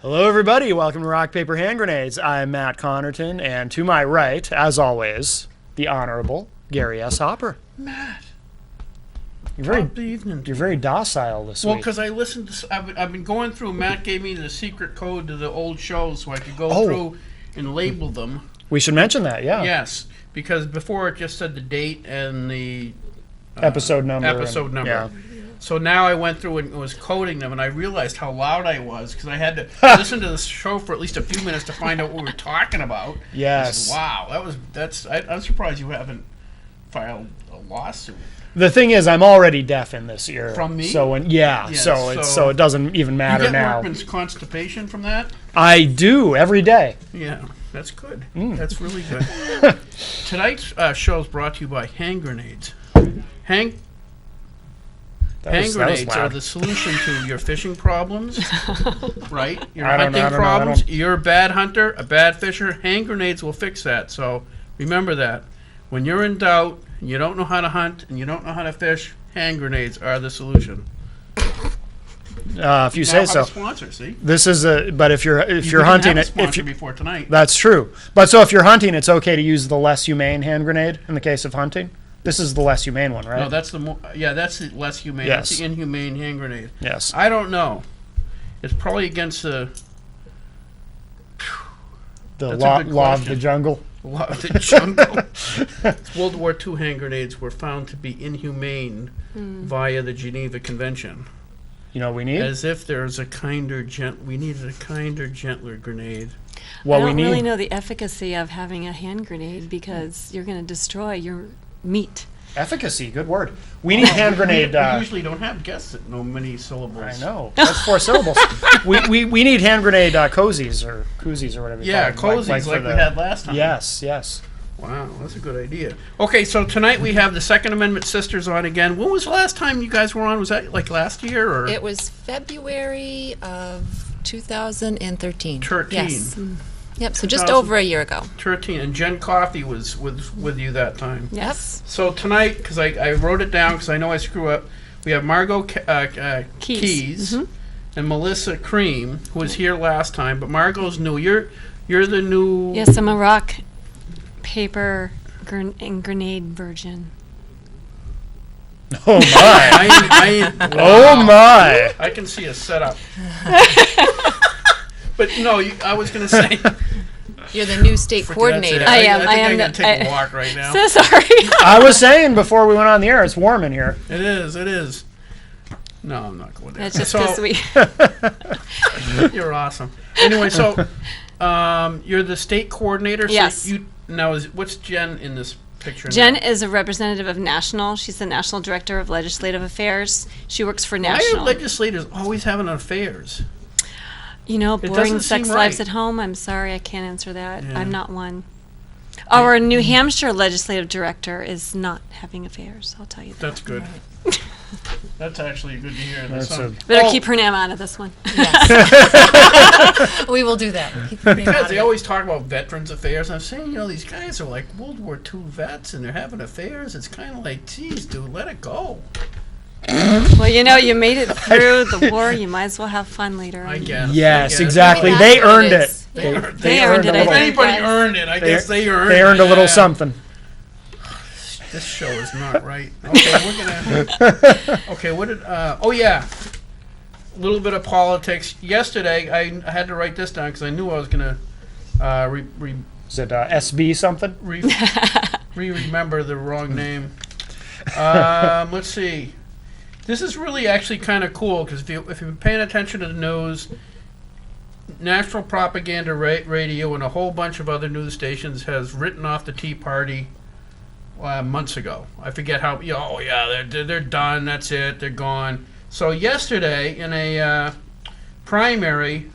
Hello, everybody. Welcome to Rock, Paper, Hand Grenades. I'm Matt Connarton, and to my right, as always, the Honorable Gary S. Hopper. Matt, You're very docile this week. well, because I listened to. I've been going through. Matt gave me the secret code to the old shows, so I could go through and label them. We should mention that, yeah. Yes, because before it just said the date and the episode number. Yeah. So now I went through and was coding them, and I realized how loud I was because I had to listen to the show for at least a few minutes to find out what we were talking about. Yes. Wow, I'm surprised you haven't filed a lawsuit. The thing is, I'm already deaf in this ear. From me? So so it doesn't even matter you get now. workman's constipation from that? I do every day. Yeah, that's good. That's really good. Tonight's show is brought to you by hand grenades. Hand grenades are the solution to your fishing problems, right? Your hunting problems. You're a bad hunter, a bad fisher. Hand grenades will fix that. So remember that. When you're in doubt, and you don't know how to hunt, and you don't know how to fish, hand grenades are the solution. If you say so. A sponsor, see? This is but if you're hunting it, before tonight. That's true. But so if you're hunting, it's okay to use the less humane hand grenade in the case of hunting. This is the less humane one, right? No, that's that's the less humane. Yes. That's the inhumane hand grenade. Yes. I don't know. It's probably against the law of the jungle. Law of the jungle. World War II hand grenades were found to be inhumane via the Geneva Convention. You know what we need? As if there's we needed a kinder, gentler grenade. I don't really know the efficacy of having a hand grenade because you're going to destroy your meat. Efficacy, good word. We need hand grenade. We usually don't have guests that know many syllables. I know. That's 4 syllables. We need hand grenade cozies or koozies or whatever you call them. Cozies like we had last time. Yes. Wow, that's a good idea. Okay, so tonight we have the Second Amendment Sisters on again. When was the last time you guys were on? Was that like last year? Or? It was February of 2013. 13. Yes. Yep, so just over a year ago. 13, and Jen Coffey was with you that time. Yes. So tonight, because I wrote it down because I know I screw up, we have Margot Keys and Melissa Cream, who was here last time, but Margot's new. You're the new... Yes, I'm a rock, paper, and grenade virgin. Oh, my. Wow. Oh, my. I can see a setup. But no, I was going to say... You're the new state coordinator. I am. I'm going to take a walk right now. So sorry. I was saying before we went on the air, it's warm in here. It is. No, I'm not going there. That's just because we... You're awesome. Anyway, so you're the state coordinator? Yes. So what's Jen in this picture Jen now? is a representative of National. She's the National Director of Legislative Affairs. She works for National. Why are legislators always having affairs? You know, boring sex lives at home. I'm sorry, I can't answer that. Yeah. I'm not one. Our New Hampshire legislative director is not having affairs, I'll tell you that. That's good. That's actually good to hear. Better keep her name out of this one. Yes. We will do that. Because they always talk about veterans affairs. I'm saying, these guys are like World War II vets and they're having affairs. It's kind of like, geez, dude, let it go. Well, you made it through the war. You might as well have fun later on. I guess. Yes, exactly. They earned it. They earned it. If anybody earned it, I guess they earned it. They earned a little something. This show is not right. Okay, we're gonna. Okay, what did? Oh yeah, a little bit of politics. Yesterday, I had to write this down because I knew I was gonna. Is it SB something? Remember the wrong name. Let's see. This is really actually kind of cool because if you've been paying attention to the news, National Propaganda Radio and a whole bunch of other news stations has written off the Tea Party months ago. I forget how. They're done. That's it. They're gone. So yesterday in a primary,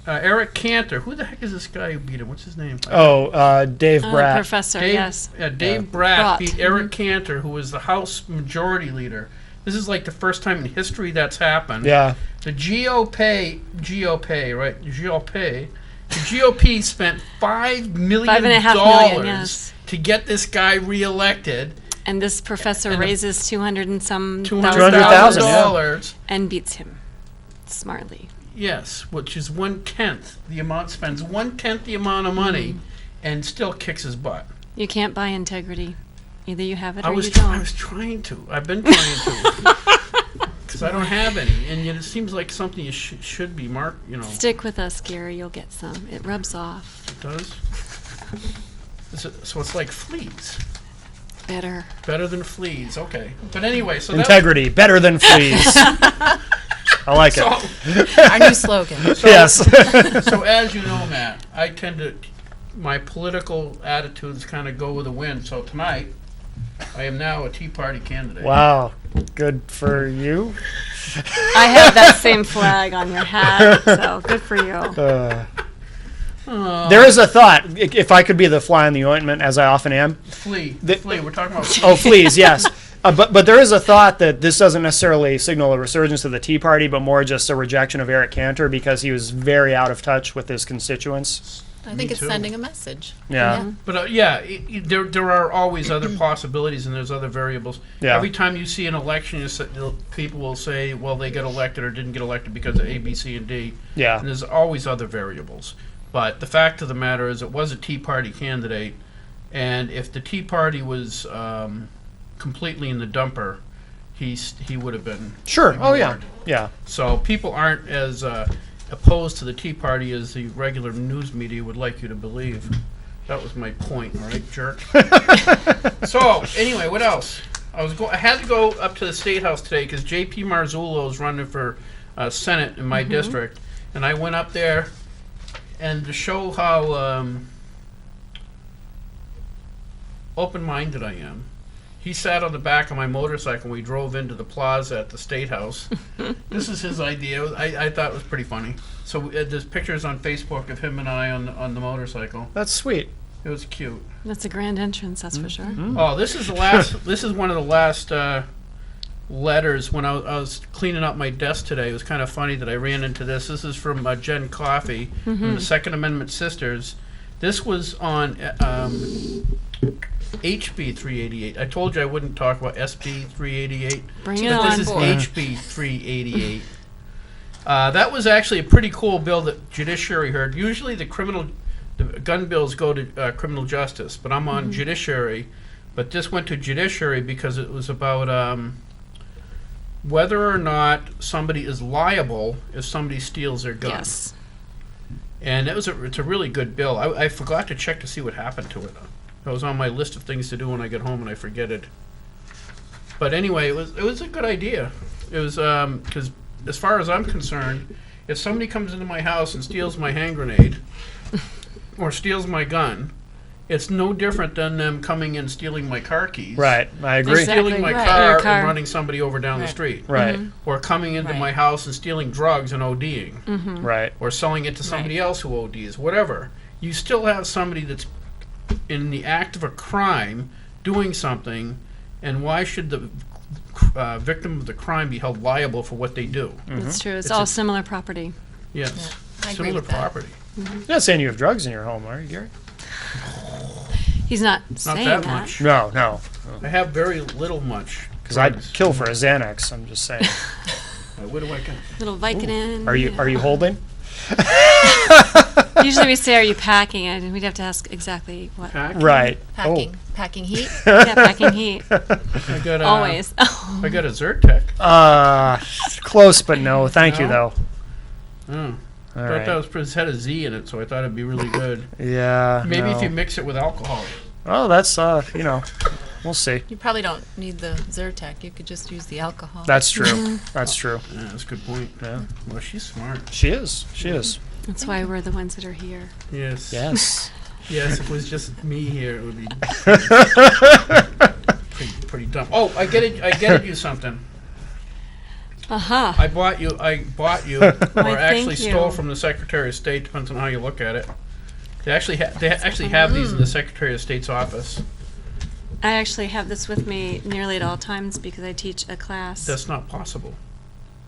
Eric Cantor. Who the heck is this guy who beat him? What's his name? Dave Bratt. Professor, yes. Dave Bratt beat Eric Cantor, who was the House Majority Leader. This is like the first time in history that's happened. Yeah. The GOP spent $5 million to get this guy reelected. And this professor raises $200,000 $200,000 and beats him smartly. Yes, which is 1/10 the amount, spends 1/10 the amount of money, and still kicks his butt. You can't buy integrity. Either you have it or I you was don't. trying to. I've been trying to. Because I don't have any, and yet it seems like something you should be marked, Stick with us, Gary. You'll get some. It rubs off. It does? So it's like fleas. Better. Better than fleas, okay. But anyway, so integrity, better than fleas. I like it. Our new slogan. Yes. So as you know, Matt, I tend to, my political attitudes kind of go with the wind. So tonight, I am now a Tea Party candidate. Wow. Good for you. I have that same flag on your hat, so good for you. There is a thought. If I could be the fly in the ointment, as I often am. Flea. We're talking about fleas. Oh, fleas, yes. But there is a thought that this doesn't necessarily signal a resurgence of the Tea Party, but more just a rejection of Eric Cantor because he was very out of touch with his constituents. I think it's too. sending a message. Yeah. But there are always other possibilities, and there's other variables. Yeah. Every time you see an election, people will say, well, they got elected or didn't get elected because of A, B, C, and D. Yeah. And there's always other variables. But the fact of the matter is it was a Tea Party candidate, and if the Tea Party was completely in the dumper, he would have been Sure. Oh, yeah. ignored. Yeah. So people aren't as opposed to the Tea Party as the regular news media would like you to believe. That was my point, all right, jerk. So anyway, what else? I had to go up to the State House today because J.P. Marzullo is running for Senate in my district, and I went up there, and to show how open-minded I am, he sat on the back of my motorcycle and we drove into the plaza at the State House. This is his idea. I thought it was pretty funny. So there's pictures on Facebook of him and I on the motorcycle. That's sweet. It was cute. That's a grand entrance, that's for sure. Oh, this is the last. This is one of the last letters. When I was cleaning up my desk today, it was kind of funny that I ran into this. This is from Jen Coffey from the Second Amendment Sisters. This was on HB 388. I told you I wouldn't talk about SB 388. Bring it But on. this is HB 388. That was actually a pretty cool bill that Judiciary heard. Usually the gun bills go to criminal justice, but I'm on Judiciary. But this went to Judiciary because it was about whether or not somebody is liable if somebody steals their gun. Yes. And it's a really good bill. I forgot to check to see what happened to it. It was on my list of things to do when I get home and I forget it. But anyway, it was a good idea. It was because as far as I'm concerned, if somebody comes into my house and steals my hand grenade or steals my gun, it's no different than them coming in stealing my car keys. Right. I agree. Exactly. Stealing my Right. car Your car. and running somebody over down the Right. street. Right. Or coming into Right. my house and stealing drugs and ODing. Right. Or selling it to somebody else who ODs. Whatever. You still have somebody that's in the act of a crime doing something, and why should the victim of the crime be held liable for what they do? That's true. It's It's all a- similar property. Yes. I agree Similar with that. property. You're not saying you have drugs in your home, are you, Gary? He's not Not saying that that. much. No. I have very little much. Because I'd drugs. kill for a Xanax. I'm just saying. What do I get? Little Vicodin. Are you holding? Usually we say, are you packing? And we'd have to ask exactly what. Pack? Right. Packing heat. Yeah, packing heat. I got a, Always. I got a Zyrtec. Close, but no. Thank you, No? though. Oh. All I thought right. that was, it had a Z in it, so I thought it'd be really good. Yeah. Maybe no. if you mix it with alcohol. Oh, that's we'll see. You probably don't need the Zyrtec. You could just use the alcohol. That's true. That's true. Yeah, that's a good point. Yeah. Well, she's smart. She is. She is. That's why we're the ones that are here. Yes. Yes. Yes, if it was just me here, it would be pretty dumb. Oh, I get you something. Aha. I bought you, or Why, actually thank stole you. from the Secretary of State, depends on how you look at it. They actually have these in the Secretary of State's office. I actually have this with me nearly at all times because I teach a class. That's not possible.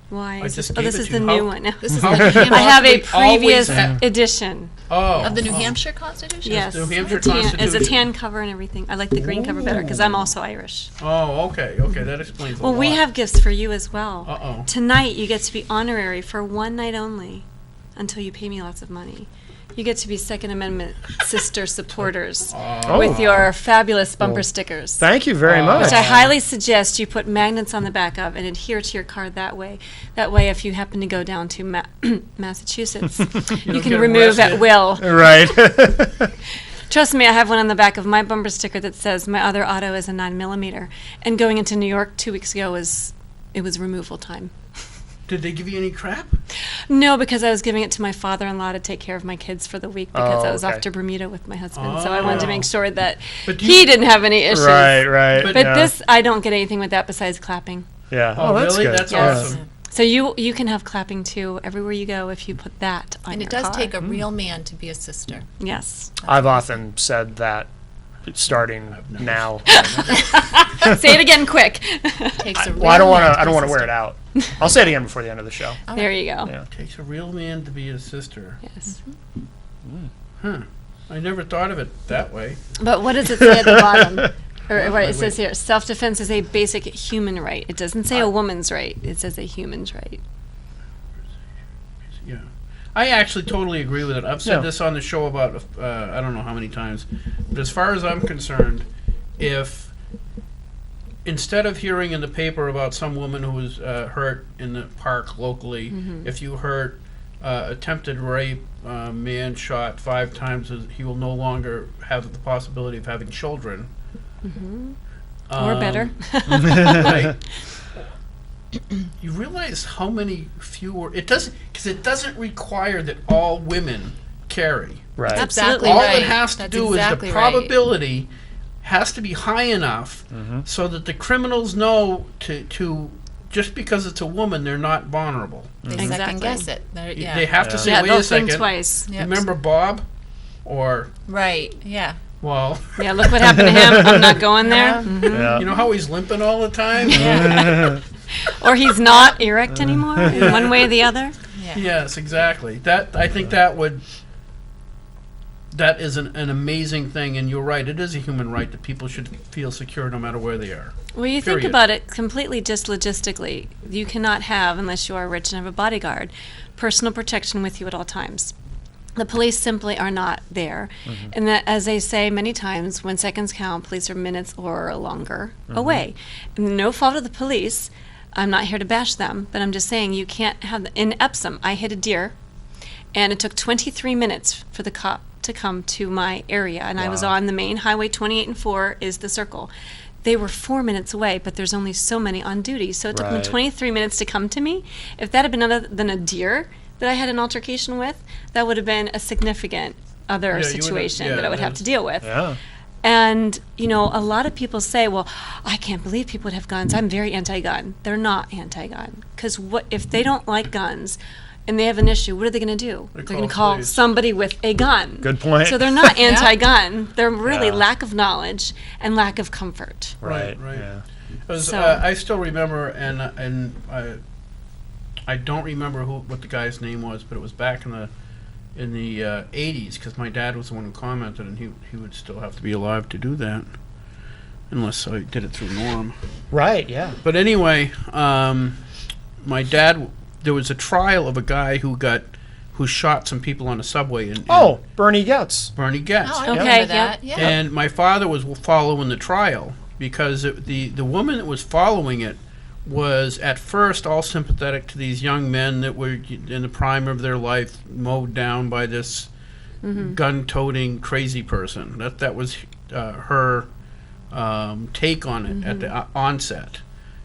Why? I Is just this, gave this it is to the you. new How- one. This is How the could I have a possibly always previous have- edition. Oh. of the New oh. Hampshire Constitution. Yes. The New Hampshire It's a Constitution. tan cover and everything. I like the green cover better because I'm also Irish. Oh, okay, that explains a Well, lot. we have gifts for you as well. Uh-oh. Tonight, you get to be honorary for one night only until you pay me lots of money. You get to be Second Amendment sister supporters with your fabulous bumper stickers. Thank you very much. Which I highly suggest you put magnets on the back of and adhere to your card that way. That way, if you happen to go down to Massachusetts, you don't can get remove at arrested. will. Right. Trust me, I have one on the back of my bumper sticker that says my other auto is a 9mm. And going into New York 2 weeks ago was removal time. Did they give you any crap? No, because I was giving it to my father-in-law to take care of my kids for the week because Oh, I was okay. off to Bermuda with my husband. So I wanted to make sure that But do he you- didn't have any issues. Right. But But yeah. this, I don't get anything with that besides clapping. Yeah. Oh, that's really? good. That's Yes. awesome. So you can have clapping too everywhere you go if you put that on And your it does car. take a real man to be a sister. Yes. I've often said that starting now. Say it again quick. Takes a real Well, I don't want man to. I don't be a want to wear it out. I'll say it again before the end of the show. There you go. Yeah. Takes a real man to be a sister. Yes. Huh. I never thought of it that way. But what does it say at the bottom? Or what it says here, self-defense is a basic human right. It doesn't say a woman's right. It says a human's right. Yeah. I actually totally agree with it. I've said Yeah. this on the show about, I don't know how many times. But as far as I'm concerned, if instead of hearing in the paper about some woman who was hurt in the park locally, if you heard attempted rape, man shot 5 times, he will no longer have the possibility of having children. Or better. Right. You realize how many fewer it doesn't require that all women carry. Right. Absolutely All right. it has to That's do exactly is the right. probability has to be high enough so that the criminals know to just because it's a woman, they're not vulnerable. They Exactly. second guess it. Yeah. They have to say, Yeah, wait they'll a think second. twice. Yep. Remember Bob? Or Right. Yeah. well, Yeah, look what happened to him. I'm not going there. Mhm. Yeah. you know how he's limping all the time? Or he's not erect anymore, in one way or the other. Yeah. Yes, exactly. I think that is an amazing thing, and you're right. It is a human right that people should feel secure no matter where they are. Well, you think Period. about it completely just logistically. You cannot have, unless you are rich and have a bodyguard, personal protection with you at all times. The police simply are not there. And that, as they say many times, when seconds count, police are minutes or longer away. No fault of the police. I'm not here to bash them, but I'm just saying you can't have, in Epsom, I hit a deer, and it took 23 minutes for the cop to come to my area, and I was Wow. on the main highway. 28 and 4 is the circle. They were 4 minutes away, but there's only so many on duty, so it took them Right. 23 minutes to come to me. If that had been other than a deer that I had an altercation with, that would have been a significant other Yeah, you would've- situation yeah, that I would have that's- to deal with. Yeah. And, you know, a lot of people say, well, I can't believe people would have guns. I'm very anti-gun. They're not anti-gun. Because what if they don't like guns and they have an issue, what are they going to do? They They're going to call call police. somebody with a gun. Good point. So they're not anti-gun. They're really Yeah. lack of knowledge and lack of comfort. Right. Yeah. So- I still remember, and I don't remember what the guy's name was, but it was back in the 80s, because my dad was the one who commented, and he would still have to be alive to do that, unless I did it through Norm. Right. Yeah. But anyway, my dad, there was a trial of a guy who shot some people on a subway in Oh, Bernie Goetz. Bernie Goetz. Oh, I Okay, remember that. yeah. Yeah. And my father was following the trial because the woman that was following it was at first all sympathetic to these young men that were in the prime of their life, mowed down by this gun-toting crazy person. That was her take on it at the onset.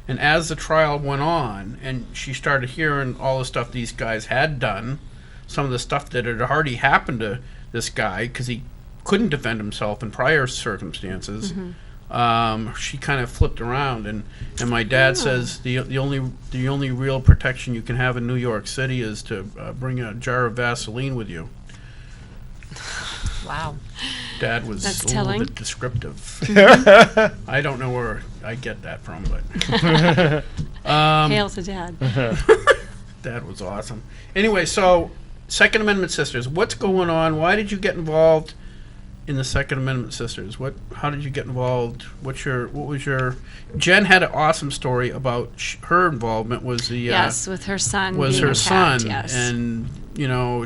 And as the trial went on, and she started hearing all the stuff these guys had done, some of the stuff that had already happened to this guy because he couldn't defend himself in prior circumstances. She kind of flipped around, and my dad says the only real protection you can have in New York City is to bring a jar of Vaseline with you. Wow. Dad was That's a little telling. bit descriptive. I don't know where I get that from, but Hail to Dad. That was awesome. Anyway, so Second Amendment Sisters, what's going on? Why did you get involved in the Second Amendment Sisters? How did you get involved? What was your? Jen had an awesome story about her involvement. Was the yes, with her son. Was being her attacked, son, yes. and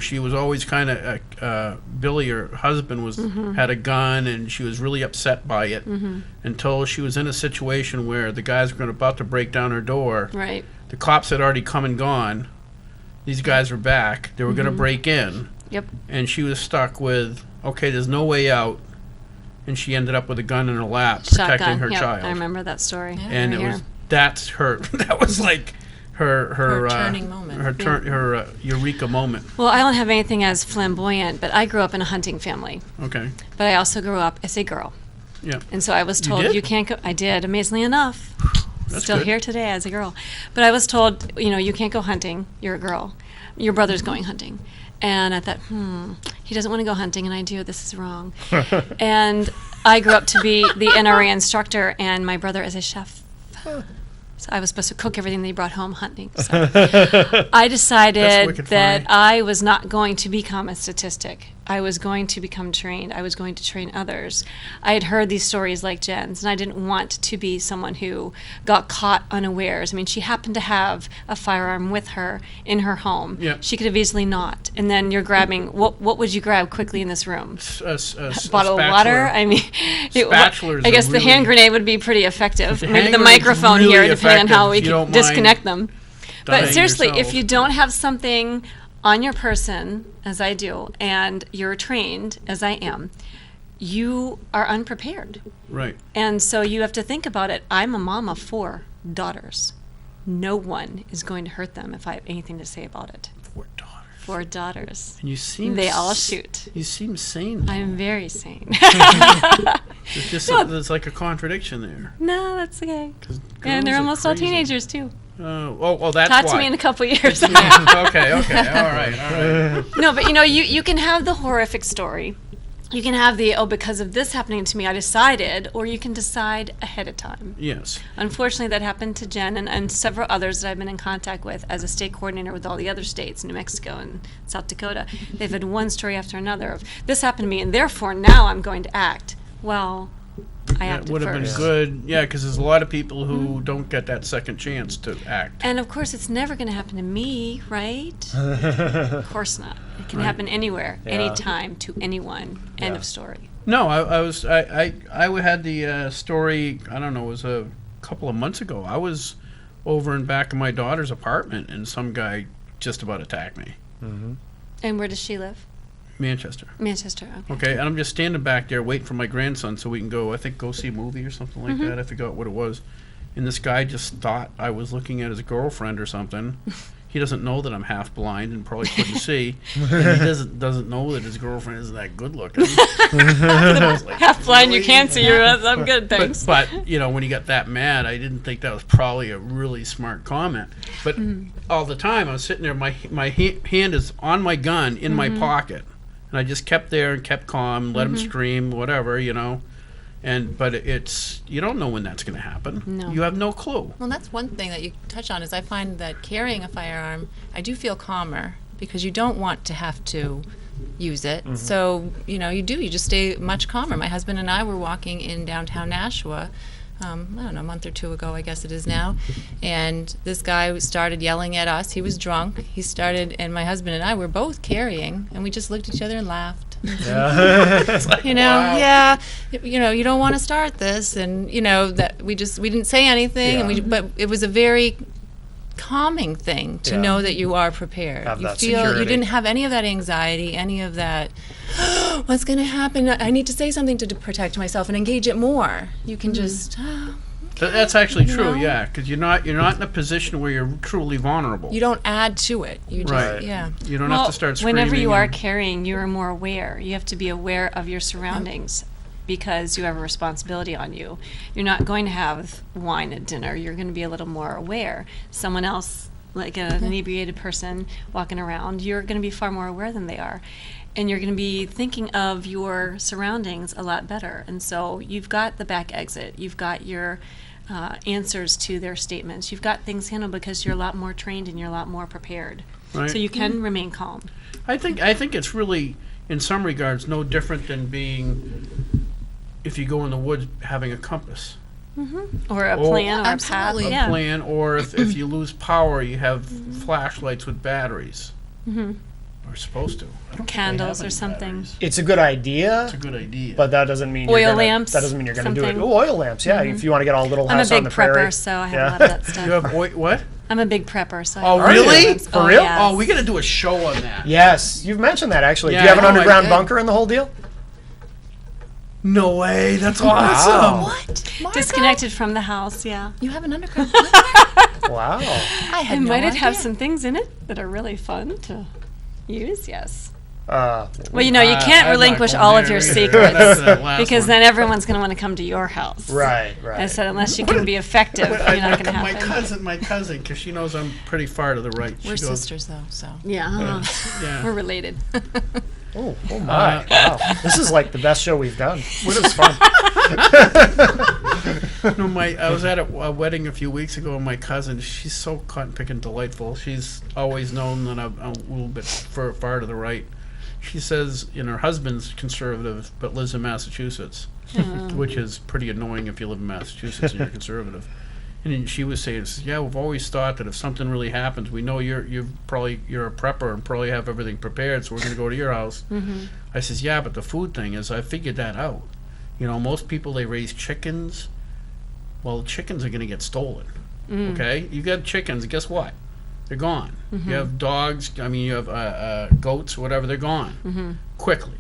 she was always kind of Billy, her husband, had a gun, and she was really upset by it until she was in a situation where the guys were about to break down her door. Right. The cops had already come and gone. These guys were back. They were going to break in. Yep. And she was stuck with, okay, there's no way out. And she ended up with a gun in her lap, Shotgun. protecting her Yep, child. I remember that story. Yeah. And Right here. that's her. That was like her turning moment. Her eureka moment. Well, I don't have anything as flamboyant, but I grew up in a hunting family. Okay. But I also grew up as a girl. Yeah. And so I was You told did? you can't go. I did, amazingly enough. That's Still good. here today as a girl. But I was told, you can't go hunting. You're a girl. Your brother's going hunting. And I thought, he doesn't want to go hunting, and I do. This is wrong. And I grew up to be the NRA instructor, and my brother is a chef. So I was supposed to cook everything they brought home hunting. So I decided wicked that funny. I was not going to become a statistic. I was going to become trained. I was going to train others. I had heard these stories like Jen's, and I didn't want to be someone who got caught unawares. I mean, she happened to have a firearm with her in her home. Yeah. She could have easily not. And then you're grabbing, what would you grab quickly in this room? A Bottle of water? I mean, Spatulas I guess are the hand really- grenade would be pretty effective. The Maybe hand the grenade's microphone really here, depending on how effective we if you don't can disconnect mind them. dying But seriously, yourself. if you don't have something on your person, as I do, and you're trained, as I am, you are unprepared. Right. And so you have to think about it. I'm a mom of 4 daughters. No one is going to hurt them if I have anything to say about it. 4 daughters. 4 daughters. And you seem They all shoot. You seem sane. I'm very sane. It's just there's like a contradiction there. No, that's okay. 'Cause And they're girls are almost all crazy. teenagers, too. That's Talk why. to me in a couple years. Okay, all right. No, but you can have the horrific story. You can have the, because of this happening to me, I decided, or you can decide ahead of time. Yes. Unfortunately, that happened to Jen and several others that I've been in contact with as a state coordinator with all the other states, New Mexico and South Dakota. They've had one story after another of, this happened to me, and therefore now I'm going to act. Well, I That acted would have been first. good. Yeah, because there's a lot of people who don't get that second chance to act. And of course, it's never going to happen to me, right? Of course not. It can Right. happen anywhere, Yeah. anytime, to anyone. End Yeah. of story. No, I had the story. I don't know. It was a couple of months ago. I was over in back of my daughter's apartment, and some guy just about attacked me. And where does she live? Manchester. Manchester. Okay. Okay, and I'm just standing back there waiting for my grandson so we can go. I think go see a movie or something like that. I forgot what it was. And this guy just thought I was looking at his girlfriend or something. He doesn't know that I'm half blind and probably couldn't see. And he doesn't know that his girlfriend isn't that good looking. Half blind, you can't see your. I'm good, thanks. But when he got that mad, I didn't think that was probably a really smart comment. But all the time, I was sitting there, my hand is on my gun in my pocket, and I just kept there and kept calm, let him scream, whatever, But it's you don't know when that's going to happen. No. You have no clue. Well, that's one thing that you touch on is I find that carrying a firearm, I do feel calmer because you don't want to have to use it. So, you just stay much calmer. My husband and I were walking in downtown Nashua, I don't know, a month or two ago, I guess it is now, and this guy started yelling at us. He was drunk. He started, and my husband and I were both carrying, and we just looked at each other and laughed. It's like, wow. Yeah, you don't want to start this, and that we didn't say anything, Yeah. but it was a very calming thing to Yeah. know that you are prepared. Have You that feel security. you didn't have any of that anxiety, any of that. What's going to happen? I need to say something to protect myself and engage it more. You can just. That's actually You true, know? yeah, because you're not in a position where you're truly vulnerable. You don't add to it. You just Right. yeah. You don't have to start screaming. Whenever you are and- carrying, you are more aware. You have to be aware of your surroundings because you have a responsibility on you. You're not going to have wine at dinner. You're going to be a little more aware. Someone else, like an inebriated person walking around, you're going to be far more aware than they are. And you're going to be thinking of your surroundings a lot better. And so you've got the back exit. You've got your answers to their statements. You've got things handled because you're a lot more trained and you're a lot more prepared. Right. So you can remain calm. I think it's really, in some regards, no different than being, if you go in the woods, having a compass. Or a Oh, plan or a path. absolutely. Yeah. Plan, or if you lose power, you have flashlights with batteries. Or supposed to. I don't think they Candles have or any something. batteries. It's a good idea, It's a good idea. but that doesn't mean Oil you're gonna, lamps, That doesn't mean you're going to do it. something. Oh, oil lamps, yeah. If you want to get all little I'm a house on big the prairie. prepper, so I have Yeah. a lot of that you stuff. have what? I'm a big prepper, so I Oh, have a lot of really? things. For real? Yes. Oh, we got to do a show on that. Yes, you've mentioned that actually. Yeah, Do you have an I know, underground I- bunker in the whole deal? No way. That's awesome. What? Margot? Disconnected from the house, yeah. You have an underground? Wow. I had It no might idea. have some things in it that are really fun to use, yes. Uh, Well, you know, you can't I'm not relinquish going all of there your either. secrets That's that last because one. then everyone's going to want to come to your house. right, I right. said, unless you can be effective, you're not going to my happen. cousin, because she knows I'm pretty far to the right. She We're goes, sisters, though, so. Yeah, Yeah. we're related. Oh my. Wow. This is like the best show we've done. What is fun. No, I was at a wedding a few weeks ago, and my cousin, she's so cotton picking delightful. She's always known that I'm a little bit far to the right. She says, her husband's conservative, but lives in Massachusetts, which is pretty annoying if you live in Massachusetts and you're conservative. And then she was saying, yeah, we've always thought that if something really happens, we know you're a prepper and probably have everything prepared, so we're going to go to your house. I says, yeah, but the food thing is, I figured that out. Most people, they raise chickens. Well, chickens are going to get stolen. Okay? You got chickens, guess what? They're gone. You have dogs, you have goats, whatever, they're gone. Quickly.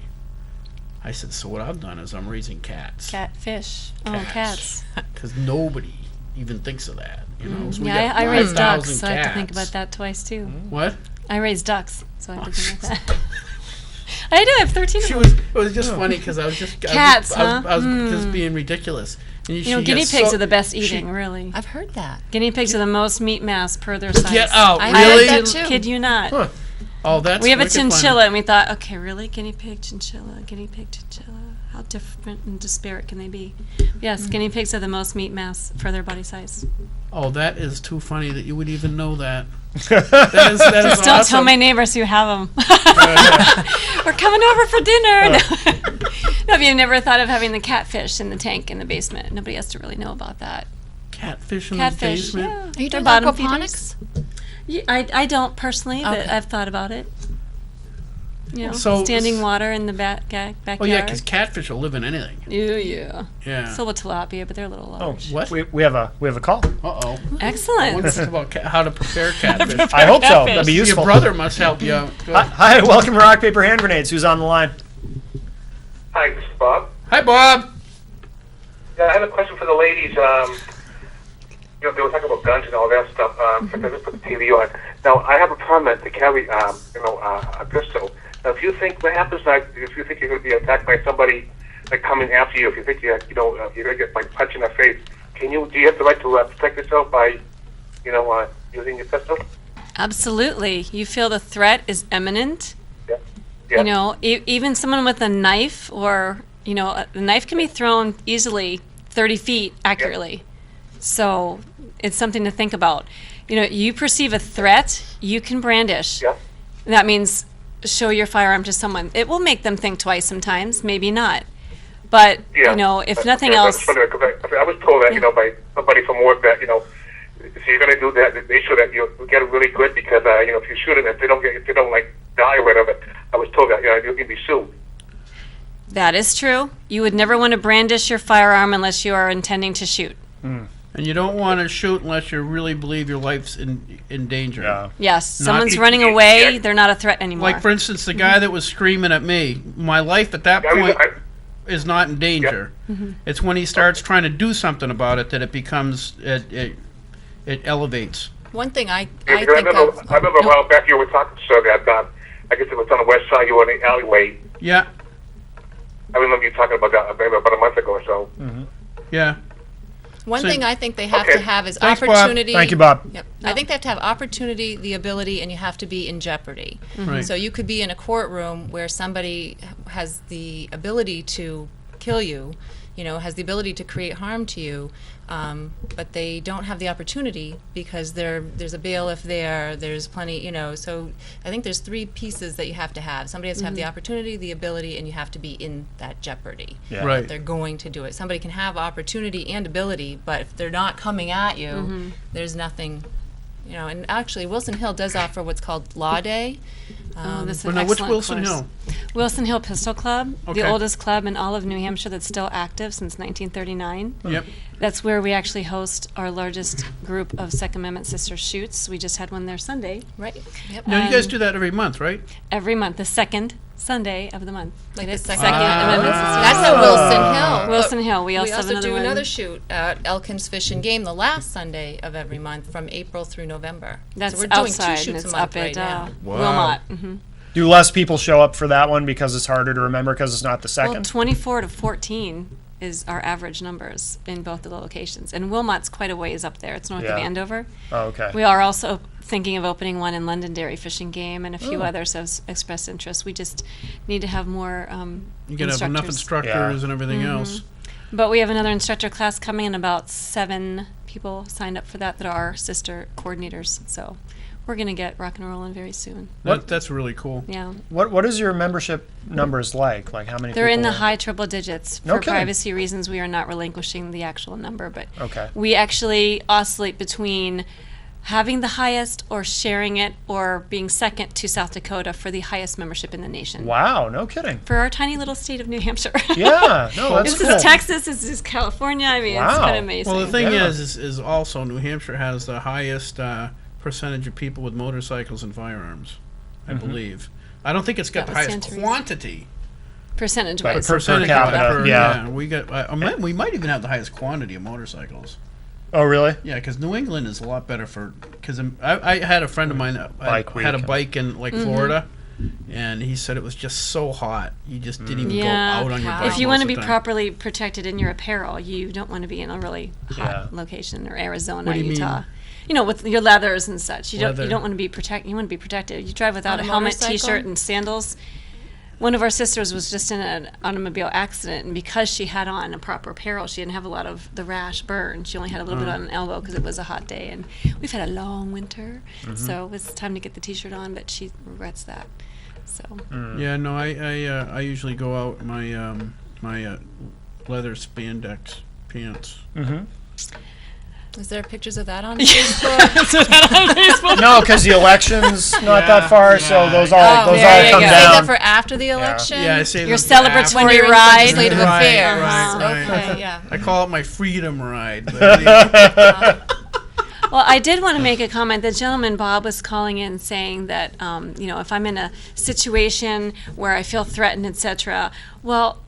I said, so what I've done is I'm raising cats. Catfish. Oh, cats. Because nobody even thinks of that. So we Yeah, got I raise 5,000 ducks, so I have to cats. think about that twice, too. What? I raise ducks, so I have to think about that. I do. I have 13 of She them. it was just funny because I was just Cats, I was just being ridiculous. And You know, guinea pigs are the best eating, really. I've heard that. Guinea pigs are the most meat mass per their size. Get out! I Really? heard that too. Kid you not. Huh. Oh, that's We have a wicked funny. chinchilla, and we thought, okay, really? Guinea pig, chinchilla, guinea pig, chinchilla. How different and disparate can they be? Yes, guinea pigs are the most meat mass for their body size. Oh, that is too funny that you would even know that. That is Just don't awesome. tell my neighbors you have them. We're coming over for dinner. No, if you've never thought of having the catfish in the tank in the basement, nobody has to really know about that. Catfish in Catfish, the basement. yeah. Are you They're doing bottom aquaponics? feeders. Yeah, I don't personally, but Okay. I've thought about it. You know, So- standing water in the backyard. Oh yeah, because catfish will live in anything. Yeah. Yeah. So will tilapia, but they're a little Oh, large. What? we have a call. Uh-oh. I Excellent. wonder about how to prepare catfish. I hope so. Catfish. That'd be Your useful. brother must help you out. Go. Hi, welcome to Rock Paper Hand Grenades. Who's on the line? Hi, this is Bob. Hi, Bob. Yeah, I have a question for the ladies. They were talking about guns and all that stuff. So I just put the TV on. Now, I have a permit to carry, a pistol. Now, if you think what happens, like, if you think you're going to be attacked by somebody like coming after you, if you think you're going to get like punched in the face, do you have the right to protect yourself by, using your pistol? Absolutely. You feel the threat is imminent. Yeah. Yeah. You know, even someone with a knife or, the knife can be thrown easily 30 feet accurately. So it's something to think about. You perceive a threat, you can brandish. Yeah. That means show your firearm to someone. It will make them think twice sometimes, maybe not. But, Yeah. if nothing Yeah, else. that's funny, 'cause I was told that, by somebody from work that, if you're going to do that, they show that you get it really good because, if you shoot them, if they don't like die or whatever, I was told that, you can be sued. That is true. You would never want to brandish your firearm unless you are intending to shoot. And you don't want to shoot unless you really believe your life's in danger. Yeah. Yes, Not someone's be- running away, they're not a threat anymore. Like, for instance, the guy that was screaming at me, my life at that point is not in danger. It's when he starts trying to do something about it that it becomes, it elevates. One thing I Yeah, think because I remember a no, while back you were talking to that, I guess it was on the west side, you were in the alleyway. Yeah, I remember you talking about that maybe about a month ago or so. yeah. one So- thing I think they have Okay. to have is Thanks, Bob. opportunity. Thank you, Bob. Yep. I think they have to have opportunity, the ability, and you have to be in jeopardy. Right. So you could be in a courtroom where somebody has the ability to kill you, has the ability to create harm to you, but they don't have the opportunity because there's a bailiff there, there's plenty, so I think there's 3 pieces that you have to have. Somebody has to have the opportunity, the ability, and you have to be in that jeopardy. Yeah. Right. That they're going to do it. Somebody can have opportunity and ability, but if they're not coming at you, there's nothing, and actually Wilson Hill does offer what's called Law Day. That's Well, an now, which excellent Wilson course. Hill? Wilson Hill Pistol Club, Okay. the oldest club in all of New Hampshire that's still active since 1939. Yep. That's where we actually host our largest group of Second Amendment sister shoots. We just had one there Sunday. Right. Yep. Now, you guys And- do that every month, right? Every month, the second Sunday of the month. Like It the is second- Amendment Sisters. That's at Wilson Hill. Wilson Hill. We We also have another do one. another shoot at Elkins Fish and Game the last Sunday of every month from April through November. That's so we're doing outside, 2 shoots and a it's month up right at now. Wow. Wilmot. Do less people show up for that one because it's harder to remember because it's not the Well, second? 24 to 14 is our average numbers in both the locations. And Wilmot's quite a ways up there. It's north Yeah. of Andover. Oh, okay. We are also thinking of opening one in Londonderry Fishing Game, and a few Oh. others have expressed interest. We just need to have more You gotta have enough instructors and everything else. But we have another instructor class coming, and about 7 people signed up for that are our sister coordinators. So we're going to get rock and rolling very soon. That's really cool. Yeah. What is your membership numbers like? Like how many They're people? in the high triple digits. No For kidding. privacy reasons, we are not relinquishing the actual number, but Okay. we actually oscillate between having the highest or sharing it or being second to South Dakota for the highest membership in the nation. Wow, no kidding. For our tiny little state of New Hampshire. Yeah, no, that's This cool. is Texas, this is California. I mean, it's Wow. kind of amazing. Well, the thing Yeah. is also New Hampshire has the highest percentage of people with motorcycles and firearms, I believe. I don't think it's got That the was highest Santa Teresa. quantity. Percentage But wise. per Percentage capita, yeah. we got. We might even have the highest quantity of motorcycles. Oh, really? Yeah, because New England is a lot better for. Because I had a friend of mine that Bike had a week. bike in like Florida, and he said it was just so hot. You just didn't even go Yeah. out on your Wow. bike. If you most want to of be the time. properly protected in your apparel, you don't want to be in a really hot Yeah. location, or Arizona, What do you Utah. mean? You know, with your leathers and such. You Leather. don't want to be protected. You want to be protected. You drive without On a a helmet, motorcycle? t-shirt, and sandals. One of our sisters was just in an automobile accident, and because she had on a proper apparel, she didn't have a lot of the rash burn. She only had a little bit on an elbow because it was a hot day, and we've had a long winter, so it's time to get the t-shirt on. But she regrets that. So Yeah, no, I usually go out in my my leather spandex pants. Is there pictures of that on Facebook? No, because the election's not that far, so those all Oh, those there all you come go. Save that down. for after the election? Yeah, I say your them for after- celebratory When you're in ride. legislative Right, affairs. right. Okay, yeah. I call it my freedom ride. But Well, I did want to make a comment. The gentleman, Bob, was calling in saying that, if I'm in a situation where I feel threatened, etc., well,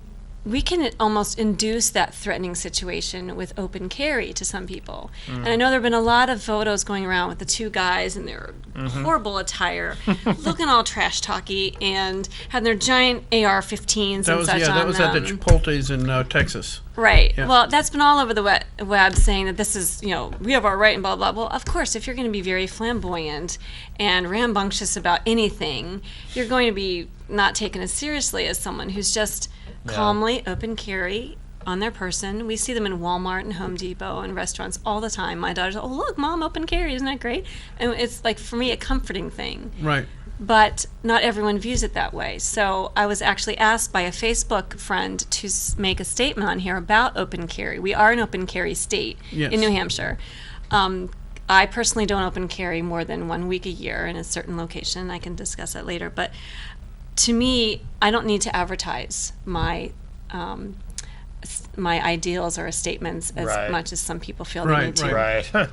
we can almost induce that threatening situation with open carry to some people. And I know there have been a lot of photos going around with the 2 guys in their horrible attire, looking all trash talky, and having their giant AR-15s that and was such on that was at the them. Chipotle's in Texas. Right. Yeah. Well, that's been all over the web saying that this is, we have our right and blah, blah, blah. Well, of course, if you're going to be very flamboyant and rambunctious about anything, you're going to be not taken as seriously as someone who's just calmly open carry on their person. We see them in Walmart and Home Depot and restaurants all the time. My daughter's, oh, look, Mom, open carry. Isn't that great? And it's like, for me, a comforting thing. Right. But not everyone views it that way. So I was actually asked by a Facebook friend to make a statement on here about open carry. We are an open carry state Yes. in New Hampshire. I personally don't open carry more than 1 week a year in a certain location. I can discuss that later. But to me, I don't need to advertise my my ideals or statements as Right. much as some people feel they Right, need to. Right.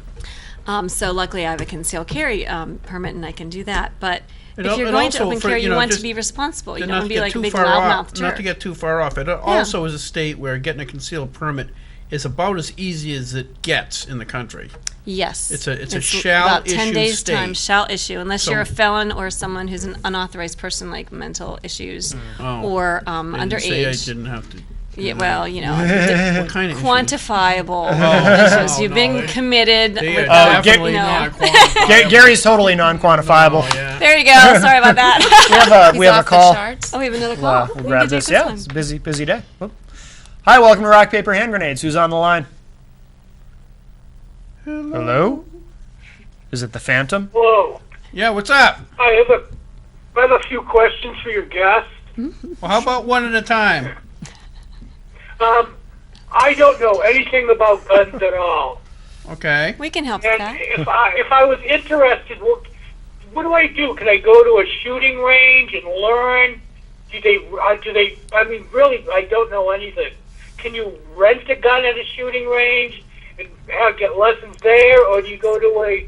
So luckily I have a concealed carry permit and I can do that. But And if you're and going to also open for, carry, you you know, want to just- be responsible. You And don't want to be like a big far loudmouth off, jerk. not to get too far off. It also is a state where getting a concealed permit is about as easy as it gets in the country. Yes. It's a shall about 10 issue days state. time shall issue unless So- you're a felon or someone who's an unauthorized person like mental issues Oh. or They didn't say I underage. didn't have to. Yeah, well, What kind of issues? quantifiable Oh, issues. You've no, been they- committed They with are the, definitely you know. not quantifiable. Gary's totally non-quantifiable. Oh, yeah. There you go. Sorry about that. We have a He's we have a off the call. charts. Oh, we have another call. We'll We grab can take this. Yeah, one. it's a busy day. Whoop. Hi, welcome to Rock, Paper, Hand Grenades. Who's on the line? Hello? Is it the Phantom? Hello. Yeah, what's up? I have a few questions for your guest. Well, how about one at a time? I don't know anything about guns at all. Okay. We can help with And that. if I was interested, what do I do? Can I go to a shooting range and learn? Do they? I mean, really, I don't know anything. Can you rent a gun at a shooting range and get lessons there, or do you go to a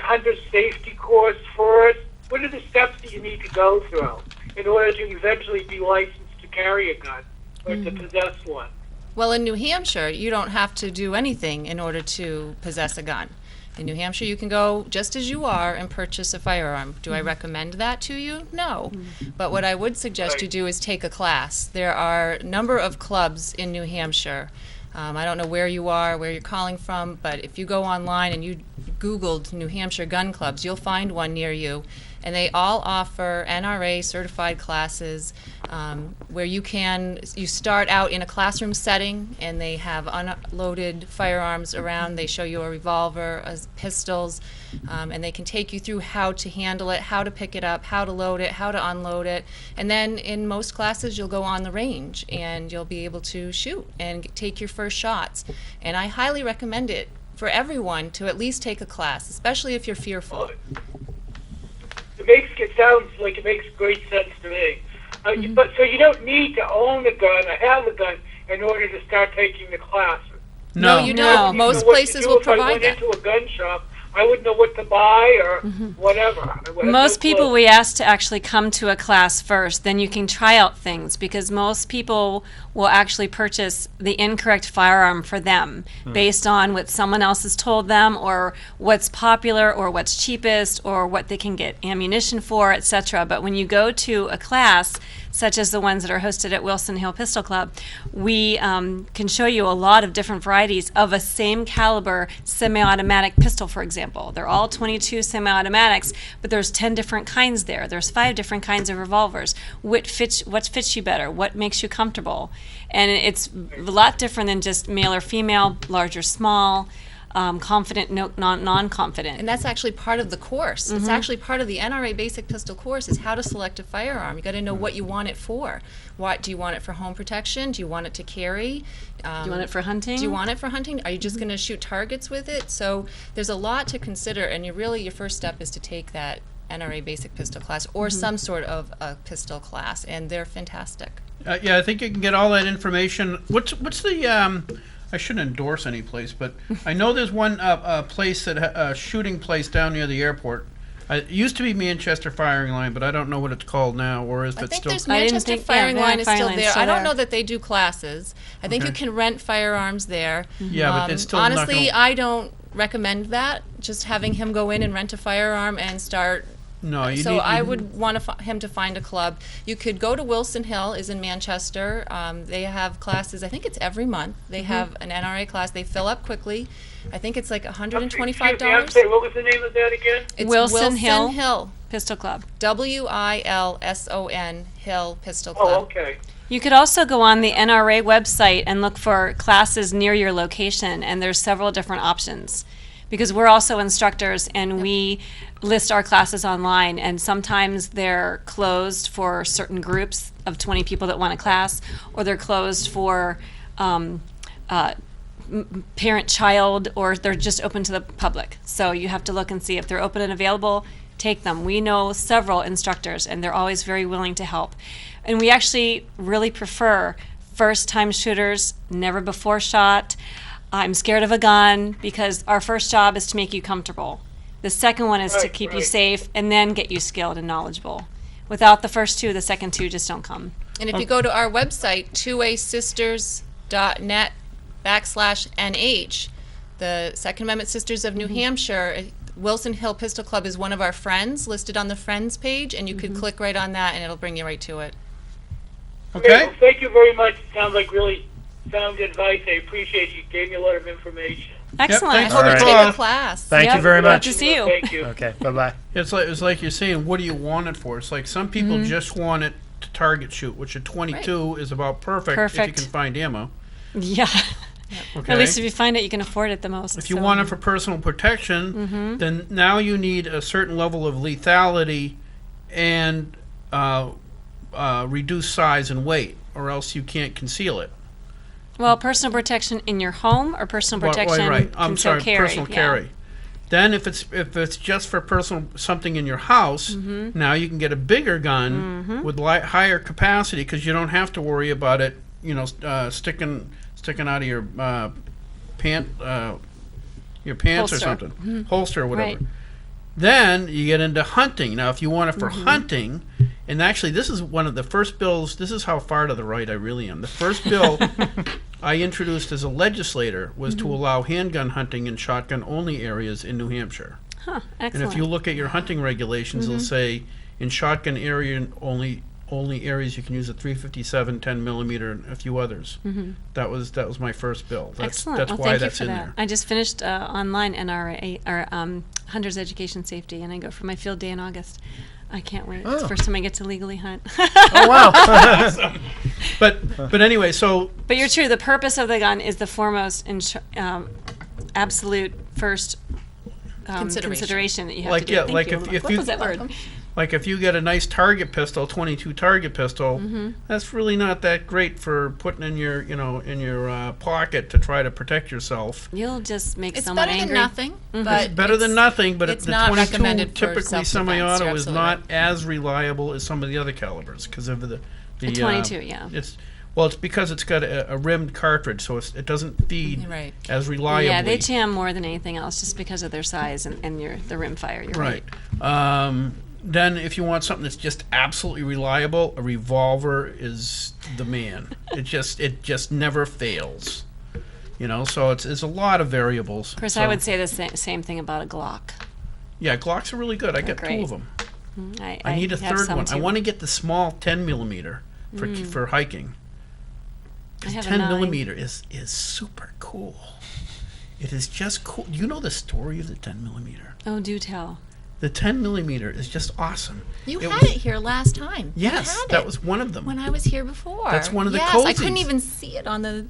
hunter safety course first? What are the steps that you need to go through in order to eventually be licensed to carry a gun or to possess one? Well, in New Hampshire, you don't have to do anything in order to possess a gun. In New Hampshire, you can go just as you are and purchase a firearm. Do I recommend that to you? No. But what I would suggest you do is take a class. There are a number of clubs in New Hampshire. I don't know where you are, where you're calling from, but if you go online and you Googled New Hampshire gun clubs, you'll find one near you. And they all offer NRA certified classes where you start out in a classroom setting, and they have unloaded firearms around. They show you a revolver, pistols, and they can take you through how to handle it, how to pick it up, how to load it, how to unload it. And then in most classes, you'll go on the range and you'll be able to shoot and take your first shots. And I highly recommend it for everyone to at least take a class, especially if you're fearful. It sounds like it makes great sense to me. But so you don't need to own a gun or have a gun in order to start taking the classes. No, you don't. No. Most places will provide that. If I went into a gun shop, I wouldn't know what to buy or whatever. Most people we ask to actually come to a class first, then you can try out things, because most people will actually purchase the incorrect firearm for them based on what someone else has told them, or what's popular, or what's cheapest, or what they can get ammunition for, etc. But when you go to a class, such as the ones that are hosted at Wilson Hill Pistol Club, we can show you a lot of different varieties of a same caliber semi-automatic pistol, for example. They're all 22 semi-automatics, but there's 10 different kinds there. There's 5 different kinds of revolvers. What fits you better? What makes you comfortable? And it's a lot different than just male or female, large or small, confident, non-confident. And that's actually part of the course. It's actually part of the NRA Basic Pistol course, is how to select a firearm. You got to know what you want it for. What do you want it for? Home protection? Do you want it to carry? Do you want it for hunting? Do you want it for hunting? Are you just going to shoot targets with it? So there's a lot to consider, and your first step is to take that NRA Basic Pistol class or some sort of a pistol class, and they're fantastic. Yeah, I think you can get all that information. What's the I shouldn't endorse any place, but I know there's one place a shooting place down near the airport. It used to be Manchester Firing Line, but I don't know what it's called now, or is I it think still? there's Manchester Firing Line is still there. I don't know that they do classes. I think you Okay. can rent firearms there. Yeah, but it's still not honestly, gonna- I don't recommend that. Just having him go in and rent a firearm and start. No, you So need. I would want him to find a club. You could go to Wilson Hill, is in Manchester. They have classes. I think it's every month. They have an NRA class. They fill up quickly. I think it's like $125. Excuse me, what was the name of that again? It's Wilson Hill. Hill. Pistol Club. WILSON Hill Pistol Club. Oh, okay. You could also go on the NRA website and look for classes near your location, and there's several different options. Because we're also instructors, and we list our classes online, and sometimes they're closed for certain groups of 20 people that want a class, or they're closed for parent-child, or they're just open to the public. So you have to look and see if they're open and available. Take them. We know several instructors, and they're always very willing to help. And we actually really prefer first-time shooters, never before shot. I'm scared of a gun, because our first job is to make you comfortable. The second one is to keep you safe and then get you skilled and knowledgeable. Without the first two, the second two just don't come. And if you go to our website, 2asisters.net/NH, the Second Amendment Sisters of New Hampshire, Wilson Hill Pistol Club is one of our friends listed on the Friends page, and you could click right on that and it'll bring you right to it. Okay. Well, thank you very much. It sounds like really sound advice. I appreciate you gave me a lot of information. Excellent. thanks I hope All you right. take Well, a class. Thank Yep. you very Glad much. to see you. Thank you. Okay, bye-bye. It's like you're saying, what do you want it for? It's like some people just want it to target shoot, which a 22 is about perfect if you Perfect. can find ammo. Yeah. Okay. At least if you find it, you can afford it the most. If you so. want it for personal protection, then now you need a certain level of lethality and reduced size and weight, or else you can't conceal it. Well, personal protection in your home or personal protection I'm concealed sorry, carry. personal Yeah. carry. Then if it's just for personal something in your house, now you can get a bigger gun with higher capacity, because you don't have to worry about it, sticking out of your pants Holster. or something, holster or whatever. Right. Then you get into hunting. Now, if you want it for hunting, and actually this is one of the first bills, this is how far to the right I really am. The first bill I introduced as a legislator was to allow handgun hunting in shotgun-only areas in New Hampshire. Huh, And excellent. if you look at your hunting regulations, they'll say in shotgun area only areas you can use a 357, 10 millimeter, and a few others. That was my first bill. Excellent. That's well, why thank that's you for in that. there. I just finished online NRA, or Hunters Education Safety, and I go for my field day in August. I can't wait. It's the first time I get to legally hunt. Oh wow. But anyway, so But you're true. The purpose of the gun is the foremost and absolute first consideration that you have Like, to do. yeah, Thank like you. if What you- was that word? like if you get a nice target pistol, 22 target pistol, that's really not that great for putting in your pocket to try to protect yourself. You'll just make It's someone better angry. than nothing, but Better than nothing, but it's the not 22 recommended for typically self-defense. semi-auto You're is absolutely not right. as reliable as some of the other calibers because of the 22, yeah. It's because it's got a rimmed cartridge, so it doesn't feed Right. as reliably. Yeah, they jam more than anything else just because of their size and the rim fire. You're right. Then if you want something that's just absolutely reliable, a revolver is the man. It just never fails. So it's a lot of variables. Of course, So, I would say the same thing about a Glock. Yeah, Glocks are really good. I got great. 2 of them. I I need a have third some one. I too. want to get the small 10 millimeter for hiking. I have a 10 9. millimeter is super cool. It is just cool. You know the story of the 10 millimeter? Oh, do tell. The 10 millimeter is just awesome. You It had was- it here last time. You Yes, had that it was one of them. when I was here before. That's one of the yes, I couldn't cozies. even see it on the.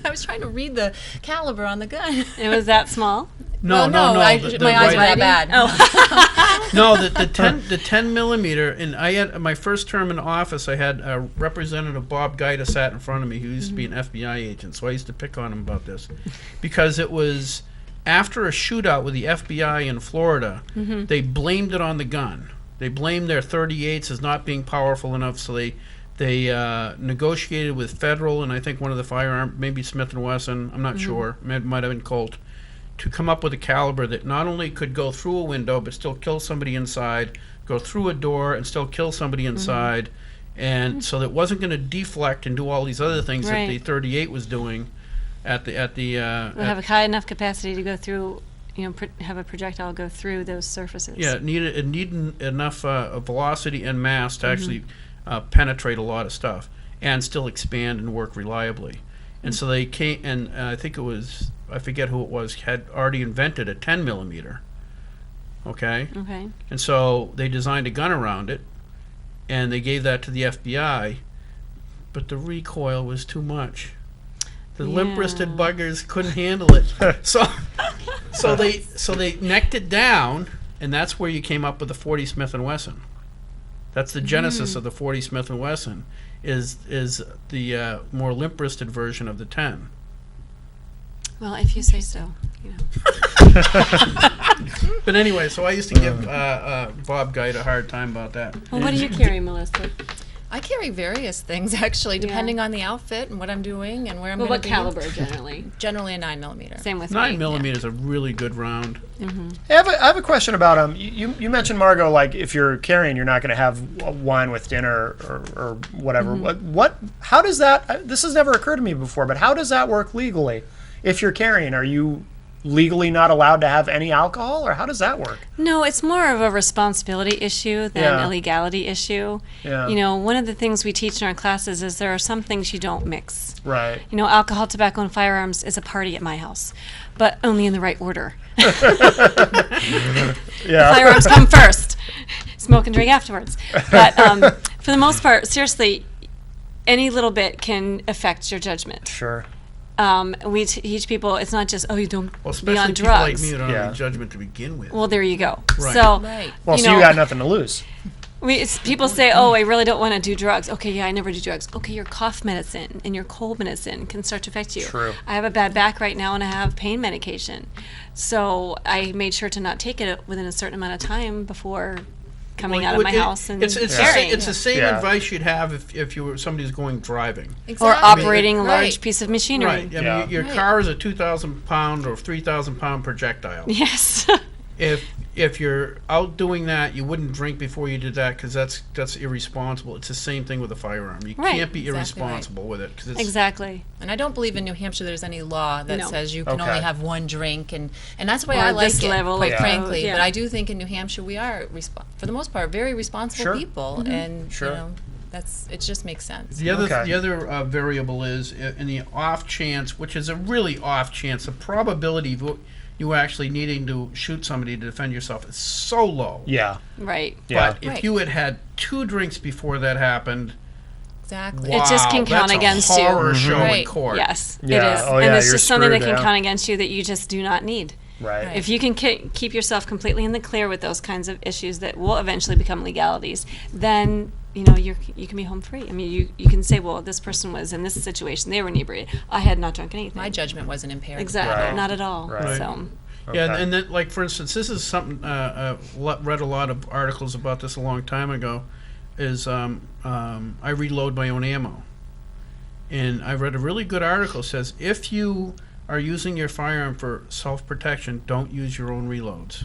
I was trying to read the caliber on the gun. It was that small? No, well, no. I, the my eyes were right- that bad. Oh. No, the 10 millimeter, and I had my first term in office. I had Representative Bob Guida sat in front of me, who used to be an FBI agent. So I used to pick on him about this, because it was after a shootout with the FBI in Florida. They blamed it on the gun. They blamed their 38s as not being powerful enough. So they negotiated with Federal and I think one of the firearm, maybe Smith and Wesson. I'm not sure. It might have been Colt. To come up with a caliber that not only could go through a window but still kill somebody inside, go through a door and still kill somebody inside, and so that wasn't going to deflect and do all these other things that the Right. 38 was doing at the We'll have a high enough capacity to go through, have a projectile go through those surfaces. yeah, it needed enough velocity and mass to actually penetrate a lot of stuff and still expand and work reliably. And so they came, and I think it was, I forget who it was, had already invented a 10 millimeter. Okay? Okay. And so they designed a gun around it, and they gave that to the FBI, but the recoil was too much. The limp-wristed Yeah. buggers couldn't handle it. So they necked it down, and that's where you came up with the 40 Smith & Wesson. That's the genesis of the 40 Smith & Wesson, is the more limp-wristed version of the 10. Well, if you say so. But anyway, so I used to give Bob Guide a hard time about that. Well, what do you carry, Melissa? I carry various things actually, depending on the outfit and what I'm doing and where I'm Well, going what to be. caliber generally? Generally a 9mm. Same with 9 me. millimeter is a really good round. Hey, I have a question about you mentioned, Margot, like if you're carrying, you're not going to have wine with dinner or whatever. What? How does that? This has never occurred to me before. But how does that work legally? If you're carrying, are you legally not allowed to have any alcohol, or how does that work? No, it's more of a responsibility issue than Yeah. a legality issue. Yeah. One of the things we teach in our classes is there are some things you don't mix. Right. Alcohol, tobacco, and firearms is a party at my house, but only in the right order. Yeah. Firearms come first. Smoke and drink afterwards. But For the most part, seriously, any little bit can affect your judgment. Sure. We teach people it's not just, you don't Well, be on especially people like drugs. me who don't Yeah. have any judgment to begin with. Well, there you go. Right. So, Right. Well, you so know, you got nothing to lose. people say, I really don't want to do drugs. Okay, yeah, I never do drugs. Okay, your cough medicine and your cold medicine can start to affect you. True. I have a bad back right now and I have pain medication. So I made sure to not take it within a certain amount of time before coming out of my house and it's carrying. it's the same Yeah. advice you'd have if you were somebody's going driving. Or operating a large Right. piece of machinery. Right. I Yeah. mean, your Right. car is a 2,000 pound or 3,000 pound projectile. Yes. If you're out doing that, you wouldn't drink before you did that because that's irresponsible. It's the same thing with a firearm. You Right. can't be Exactly right. irresponsible with it because it's Exactly. And I don't believe in New Hampshire there's any law that No. says you can Okay. only have one drink, and that's why Or I like this it, level quite of frankly. code, yeah. But I do think in New Hampshire we are, for the most part, very responsible Sure. people, and Sure. you know, it just makes sense. the other Okay. variable is in the off chance, which is a really off chance, the probability of you actually needing to shoot somebody to defend yourself is so low. Yeah. Right. Yeah. But if Right. you had 2 drinks before that happened, Exactly. It just can count that's against a you. horror show in Right. court. Yes, Yeah. it is. Oh, and yeah, it's you're just something that screwed, can yeah. count against you that you just do not need. Right. Right. If you can keep yourself completely in the clear with those kinds of issues that will eventually become legalities, then you can be home free. I mean, you can say, well, this person was in this situation; they were inebriated. I had not drunk anything. My judgment wasn't impaired. Exactly, Right. not at all. Right. So, Yeah, Okay. and then, like, for instance, this is something, read a lot of articles about this a long time ago, is I reload my own ammo. And I read a really good article that says, if you are using your firearm for self-protection, don't use your own reloads.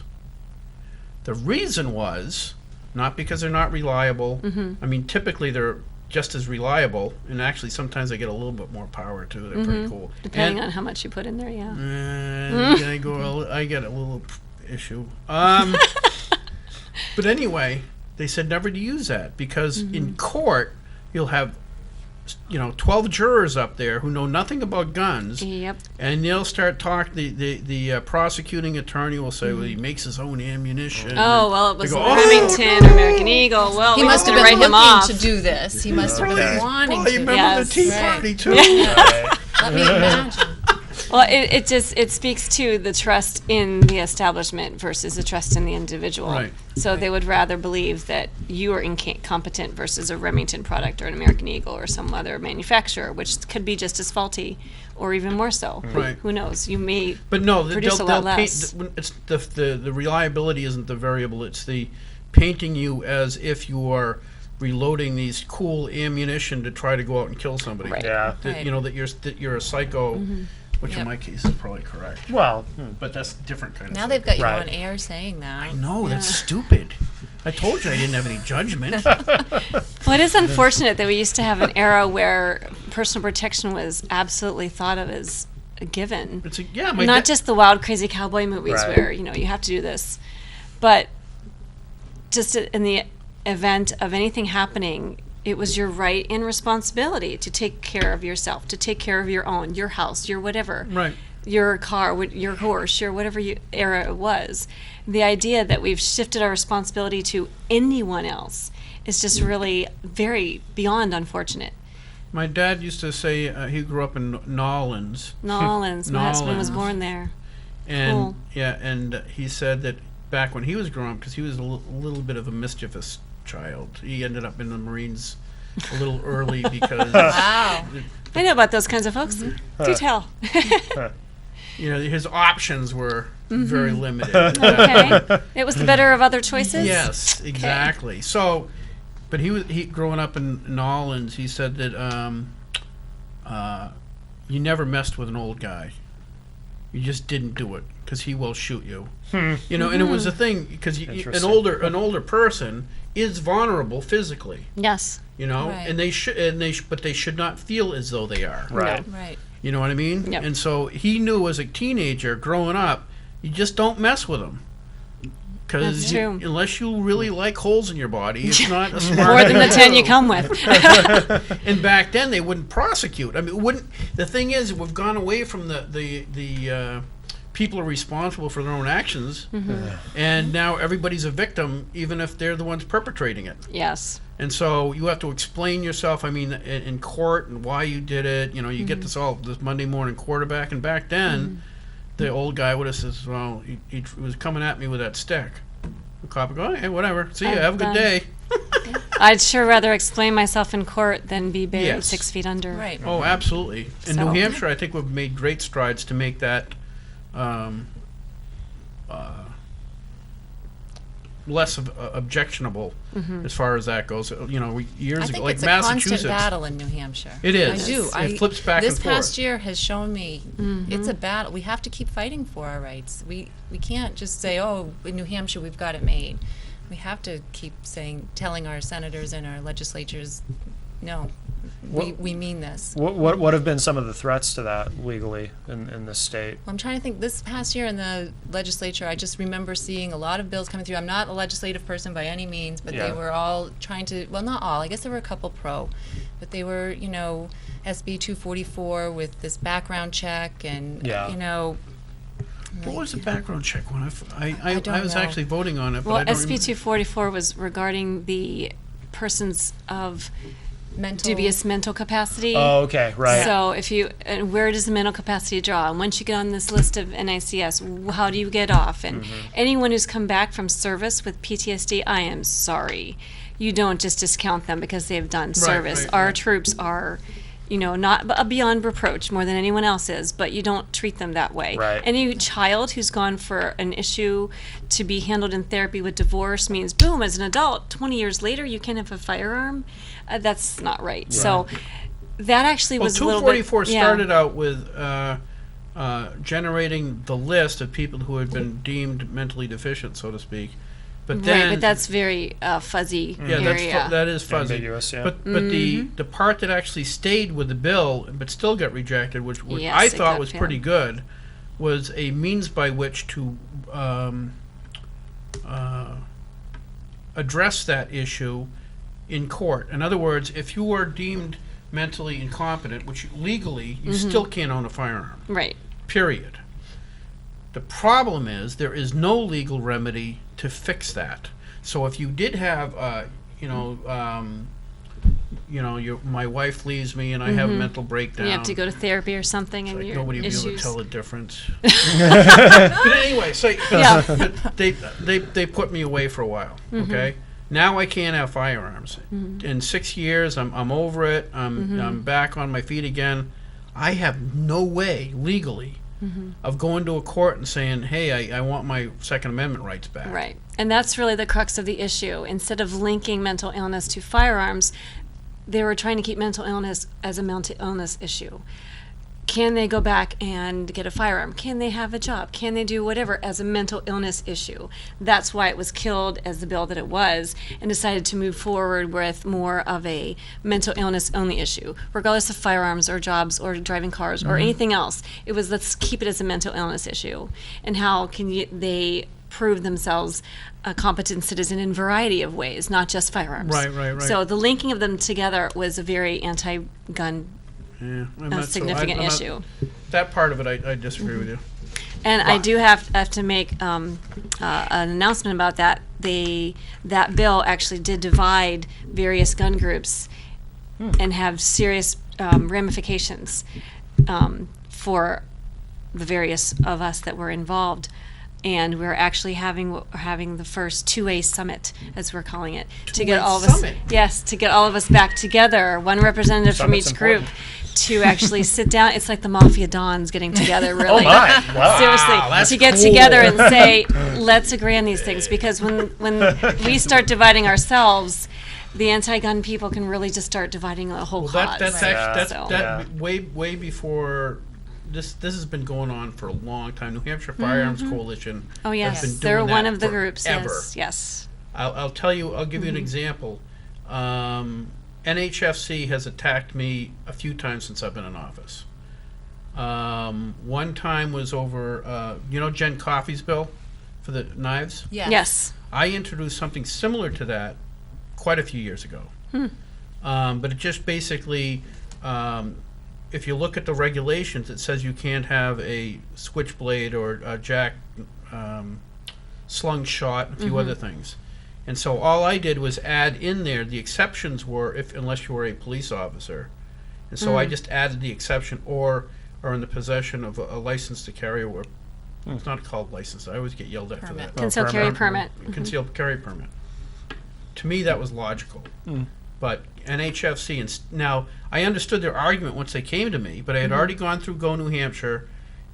The reason was, not because they're not reliable, I mean, typically they're just as reliable, and actually sometimes they get a little bit more power too. They're pretty cool. depending on how much you put in there, yeah. I get a little issue. But anyway, they said never to use that because in court you'll have 12 jurors up there who know nothing about guns, Yep. and they'll start talking. The prosecuting attorney will say, well, he makes his own ammunition. Oh, well, it They was go, Remington or American Eagle. Well, He we must just have gonna been write him off. looking to do this. He must have Okay. been wanting Well, you to. remember Yes. the Tea Right. Party too? Right. Let me imagine. Well, it speaks to the trust in the establishment versus the trust in the individual. Right. So they would rather believe that you are incompetent versus a Remington product or an American Eagle or some other manufacturer, which could be just as faulty or even more so. Right. Who knows? You may But no, produce a lot less. It's the reliability isn't the variable. It's the painting you as if you are reloading these cool ammunition to try to go out and kill somebody. Right. Yeah. That, Right. that you're a psycho, which in Yep. my case is probably correct. Well, But that's a different kind of. Now psycho. they've got you Right. on air saying that. No, that's stupid. I told you I didn't have any judgment. Well, it is unfortunate that we used to have an era where personal protection was absolutely thought of as a given. It's a, yeah, my Not just the wild, crazy cowboy movies Right. where, you have to do this, but just in the event of anything happening, it was your right and responsibility to take care of yourself, to take care of your own, your house, your whatever. Right. Your car, your horse, your whatever era it was. The idea that we've shifted our responsibility to anyone else is just really very beyond unfortunate. My dad used to say he grew up in Nolans, Nolans, my husband was Nolans. born there. and Cool. and he said that back when he was growing up, because he was a little bit of a mischievous child, he ended up in the Marines a little early because Wow. I know about those kinds of folks. Do tell. his options were very limited. Okay. It was the better of other choices? Yes, exactly. So, but he growing up in Nolans, he said that you never messed with an old guy. You just didn't do it because he will shoot you. And it was a thing because an Interesting. older person is vulnerable physically. Yes. Right. And but they should not feel as though they are. right. Right. You know what I mean? Yep. And so he knew as a teenager growing up, you just don't mess with them. That's Because true. unless you really like holes in your body, it's not a smart More than thing the to 10 you do. come with. And back then they wouldn't prosecute. I mean, it wouldn't. The thing is, we've gone away from the people are responsible for their own actions, and now everybody's a victim, even if they're the ones perpetrating it. Yes. And so you have to explain yourself. I mean, in court and why you did it. You know, you get this Monday morning quarterback, and back then, the old guy would have said, "Well, he was coming at me with that stick." The cop would go, "Hey, whatever. See you. Have a good day." I'd sure rather explain myself in court than be buried Yes. 6 feet under. Right. Oh, absolutely. In So- New Hampshire, I think we've made great strides to make that less objectionable as far as that goes. You know, years I ago, think like it's a Massachusetts. constant battle in New Hampshire. It is. I do. It flips back this and forth. past year has shown me it's a battle. We have to keep fighting for our rights. We can't just say, "Oh, in New Hampshire we've got it made." We have to keep telling our senators and our legislatures, no, we mean this. What have been some of the threats to that legally in this state? I'm trying to think. This past year in the legislature, I just remember seeing a lot of bills coming through. I'm not a legislative person by any means, but Yeah. they were all trying to, well, not all. I guess there were a couple pro, but they were, SB 244 with this background check and, Yeah. What was the background check one? I don't was know. actually voting on it, but Well, I don't SB 244 was regarding the persons of mental. dubious mental capacity. Oh, okay, right. So and where does the mental capacity draw? And once you get on this list of NICS, how do you get off? And anyone who's come back from service with PTSD, I am sorry. You don't just discount them because they've done service. right, Our right. troops are, not beyond reproach more than anyone else is, but you don't treat them that way. Right. Any child who's gone for an issue to be handled in therapy with divorce means, boom, as an adult, 20 years later, you can't have a firearm. That's not right. So that actually Well, was a little bit... 244 started out with generating the list of people who had been deemed mentally deficient, so to speak. But then, Right, but that's very fuzzy area. that is fuzzy. Ambiguous, yeah. But the part that actually stayed with the bill but still got rejected, which Yes, I it thought got was failed. pretty good, was a means by which to address that issue in court. In other words, if you are deemed mentally incompetent, which legally you still can't own a firearm. Right. Period. The problem is there is no legal remedy to fix that. So if you did have, my wife leaves me and I have a mental breakdown. You have to go to therapy or something, and like your nobody will be able to issues. tell the difference. But anyway, so Yeah. they put me away for a while. Okay, now I can't have firearms. In 6 years, I'm over it. I'm back on my feet again. I have no way legally of going to a court and saying, "Hey, I want my Second Amendment rights back." Right. And that's really the crux of the issue. Instead of linking mental illness to firearms, they were trying to keep mental illness as a mental illness issue. Can they go back and get a firearm? Can they have a job? Can they do whatever as a mental illness issue? That's why it was killed as the bill that it was, and decided to move forward with more of a mental illness only issue, regardless of firearms or jobs or driving cars or anything else. It was, let's keep it as a mental illness issue. And how can they prove themselves a competent citizen in a variety of ways, not just firearms. Right. So the linking of them together was a very anti-gun Yeah, I'm not significant I'm not- issue. that part of it, I disagree with you. And I do have to make an announcement about that. That bill actually did divide various gun groups and have serious ramifications for the various of us that were involved. And we're actually having the first 2A summit, as we're calling it, to get all of us. summit? Yes, to get all of us back together, one representative from Summit's each group, important. to actually sit down. It's like the mafia dons getting together, really. Oh my! Wow. Seriously, that's to get cool. together and say, let's agree on these things, because when we start dividing ourselves, the anti-gun people can really just start dividing the whole Well, cause. that's Right. actually So- that way before. This has been going on for a long time. New Hampshire Firearms Coalition. Oh has yes, been they're doing one that of the groups. forever. Yes. I'll tell you. I'll give you an example. NHFC has attacked me a few times since I've been in office. One time was over, Jen Coffey's bill for the knives. Yes. I introduced something similar to that quite a few years ago. But it just basically if you look at the regulations, it says you can't have a switchblade or a jack slingshot, and a few other things. And so all I did was add in there the exceptions were unless you were a police officer. And so I just added the exception or are in the possession of a license to carry, or it's not called license. I always get yelled at for that. Concealed carry permit. Concealed carry permit. To me, that was logical. But NHFC, now I understood their argument once they came to me, but I had already gone through Go New Hampshire,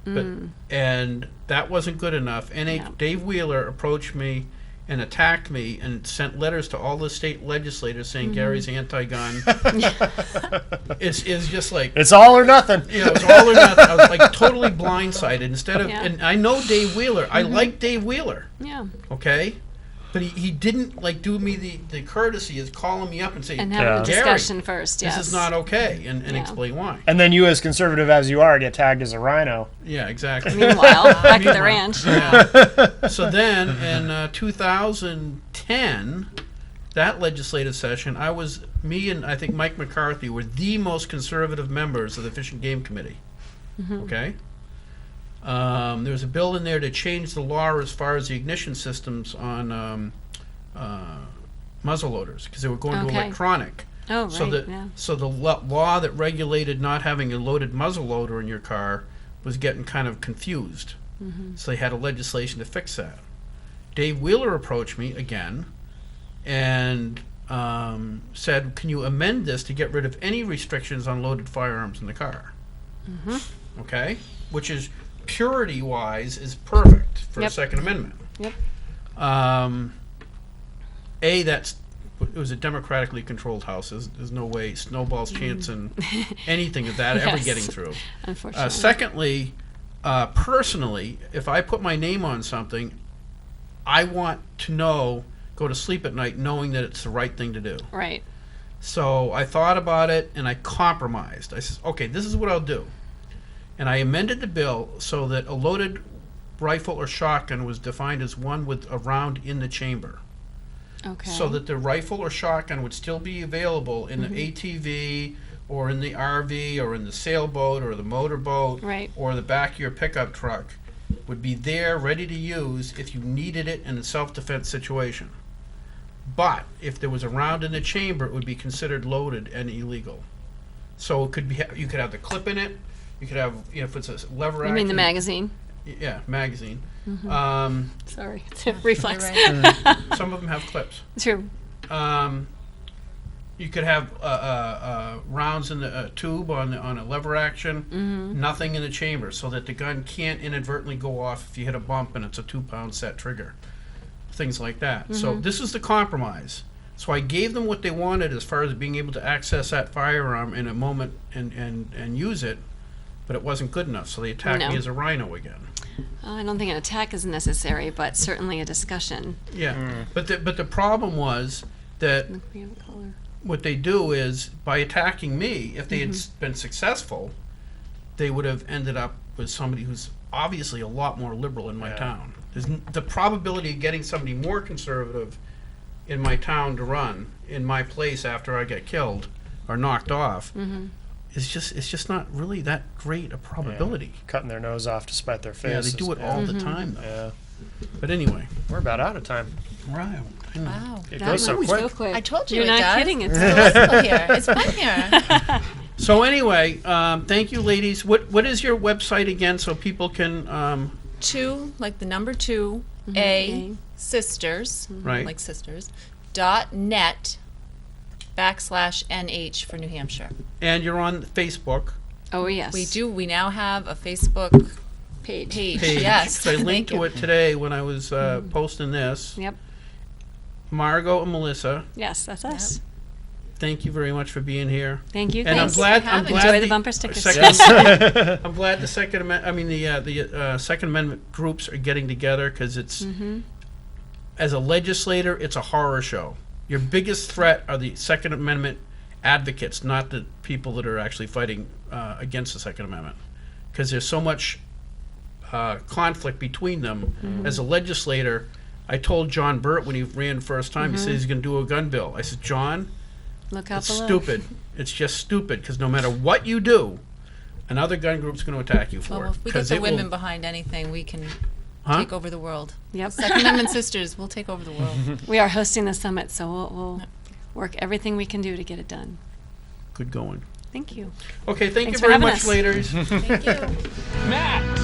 and that wasn't good enough. Dave Wheeler approached me and attacked me and sent letters to all the state legislators saying Gary's anti-gun. It's just like... It's all or nothing. Yeah, it was all or nothing. I was like totally blindsided. Instead of... And I know Dave Wheeler. I like Dave Wheeler. Yeah. Okay? But he didn't like do me the courtesy of calling me up and saying, And have a discussion first, yes. this is not okay, and explain why. And then you, as conservative as you are, get tagged as a rhino. Yeah, exactly. Meanwhile, back at the ranch. Yeah. So then, in 2010, that legislative session, me and I think Mike McCarthy were the most conservative members of the Fish and Game Committee. Okay? There was a bill in there to change the law as far as the ignition systems on muzzleloaders, because they were going to electronic. Oh, right. So the law that regulated not having a loaded muzzleloader in your car was getting kind of confused. So they had a legislation to fix that. Dave Wheeler approached me again and said, can you amend this to get rid of any restrictions on loaded firearms in the car? Okay? Which is, purity-wise, is perfect for the Second Amendment. It was a democratically controlled house. There's no way, snowball's chance in anything of that ever getting through. Unfortunately. Secondly, personally, if I put my name on something, I want to go to sleep at night knowing that it's the right thing to do. Right. So I thought about it and I compromised. I said, okay, this is what I'll do. And I amended the bill so that a loaded rifle or shotgun was defined as one with a round in the chamber. Okay. So that the rifle or shotgun would still be available in the ATV or in the RV or in the sailboat or the motorboat or the back of your pickup truck, would be there ready to use if you needed it in a self-defense situation. But if there was a round in the chamber, it would be considered loaded and illegal. So it could be, you could have the clip in it. You could have, if it's a lever action. You mean the magazine? Yeah, magazine. Sorry, it's a reflex. Some of them have clips. True. You could have rounds in the tube on a lever action, nothing in the chamber, so that the gun can't inadvertently go off if you hit a bump and it's a 2-pound set trigger. Things like that. So this is the compromise. So I gave them what they wanted as far as being able to access that firearm in a moment and use it, but it wasn't good enough, so they attacked me as a rhino again. I don't think an attack is necessary, but certainly a discussion. Yeah, but the problem was that what they do is, by attacking me, if they had been successful, they would have ended up with somebody who's obviously a lot more liberal in my town. The probability of getting somebody more conservative in my town to run in my place after I get killed or knocked off it's just not really that great a probability. Cutting their nose off to spite their face. Yeah, they do it all the time, though. But anyway. We're about out of time. Right. Wow. It goes so quick. I told you You're it not does. kidding. It's delightful here. It's fun here. So anyway, thank you, ladies. What is your website again so people can... 2, like the number 2, A, sisters, like sisters, .net /NH for New Hampshire. And you're on Facebook. Oh, yes. We do. We now have a Facebook page. Yes. I linked to it today when I was posting this. Yep. Margot and Melissa. Yes, that's us. Thank you very much for being here. Thank you. And Thanks. I'm glad Enjoy the bumper stickers. I'm glad the Second Amendment. The Second Amendment groups are getting together because it's, as a legislator, it's a horror show. Your biggest threat are the Second Amendment advocates, not the people that are actually fighting against the Second Amendment, because there's so much conflict between them. As a legislator, I told John Burt when he ran first time, he said he's going to do a gun bill. I said, John, Look out it's below. stupid. It's just stupid, because no matter what you do, another gun group's going to attack you for Well, it. if we get 'Cause the it will- women behind anything, we can Huh? take over the world. Yep. Second Amendment sisters, we'll take over the world. We are hosting the summit, so we'll work everything we can do to get it done. Good going. Thank you. Okay, thank Thanks you for very having much, us. ladies. Thank you. Matt!